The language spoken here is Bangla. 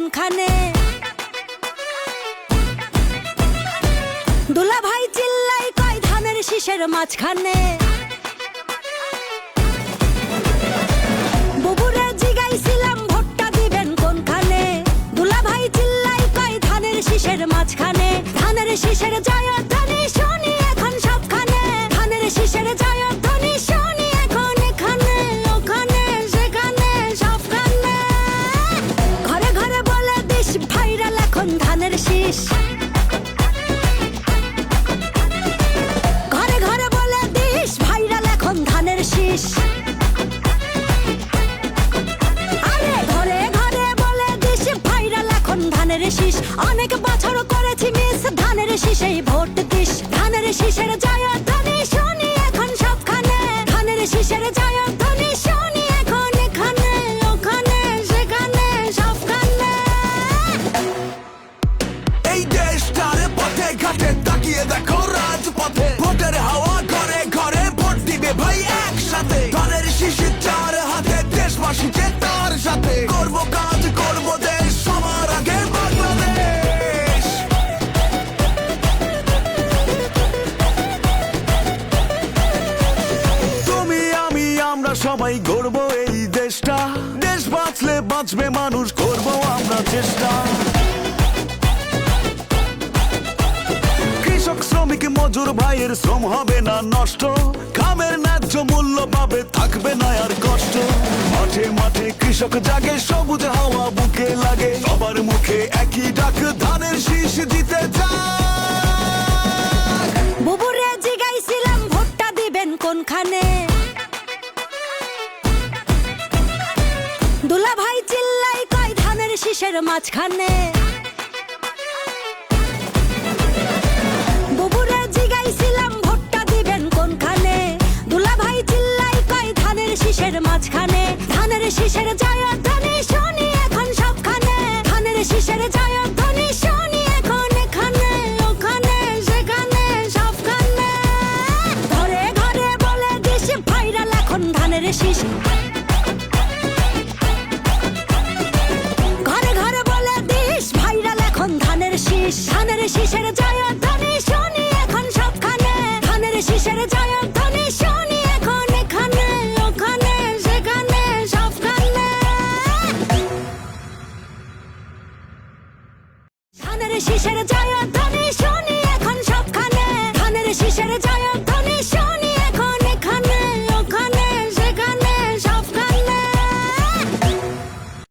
কোনখানে? দুলা ভাই চিল্লাই কয় ধানের শীষের মাঝখানে। বুবুরে জিগাইছিলাম ভোটটা দিবেন কোনখানে? দুলা ভাই চিল্লাই কয় ধানের শীষের মাঝখানে। ধানের শীষের জয়ধ্বনি শুনি এখন সবখানে। ধানের শীষের জয়ধ্বনি শুনি এখন এখানে ওখানে সেখানে সবখানে। ঘরে ঘরে বলে দিস ভাইরাল এখন ধানের শীষ। ঘরে ঘরে বলে দিস ভাইরাল এখন ধানের শীষ। আরে ঘরে ঘরে বলে দিস ভাইরাল এখন ধানের শীষ। অনেক বছর করেছি মিস ধানের শীষেই ভোট দিস। ধানের শীষের জয়ধ্বনি শুনি এখন সবখানে। ধানের শীষের জয়ধ্বনি শুনি এখন এখানে ওখানে সেখানে সবখানে। এই দেশটার পথে ঘাটে তাকিয়ে দেখো রাজপথে। ভোটের হাওয়া ঘরে ঘরে ভোট দিবে ভাই একসাথে। ধানের শীষের চার হাতে দেশবাসীকে তার সাথে। করব কাজ করব দেশ সবার আগে বাংলাদেশ। তুমি আমি আমরা সবাই গড়ব এই দেশটা। দেশ বাঁচলে বাঁচবে মানুষ, করব আমরা চেষ্টা। কৃষক শ্রমিক মজুর ভাইয়ের শ্রম হবে না নষ্ট। খামের ন্যায্য মূল্য পাবে, থাকবে না আর কষ্ট। মাঠে মাঠে কৃষক জাগে, সবুজ হাওয়া বুকে লাগে। সবার মুখে একই ডাক, ধানের শীষ জিতে যাক। বুবুরে জিগাইছিলাম ভোটটা দিবেন কোনখানে? দুলা ভাই চিল্লাই কয় ধানের শীষের মাঝখানে। বুবুরে জিগাইছিলাম ভোটটা দিবেন কোনখানে? দুলা ভাই চিল্লাই কয় ধানের শীষের মাঝখানে। ধানের শীষের জয়ধ্বনি শুনি এখন সবখানে। ধানের শীষের জয়ধ্বনি শুনি এখন এখানে ওখানে সেখানে সবখানে। ঘরে ঘরে বলে দিস ভাইরাল এখন ধানের শীষ। ঘরে ঘরে বলে দিস ভাইরাল এখন ধানের শীষ। ধানের শীষের জয়ধ্বনি শুনি এখন সবখানে। ধানের শীষের জয়ধ্বনি শুনি এখন এখানে ওখানে সেখানে সবখানে। ধানের শীষের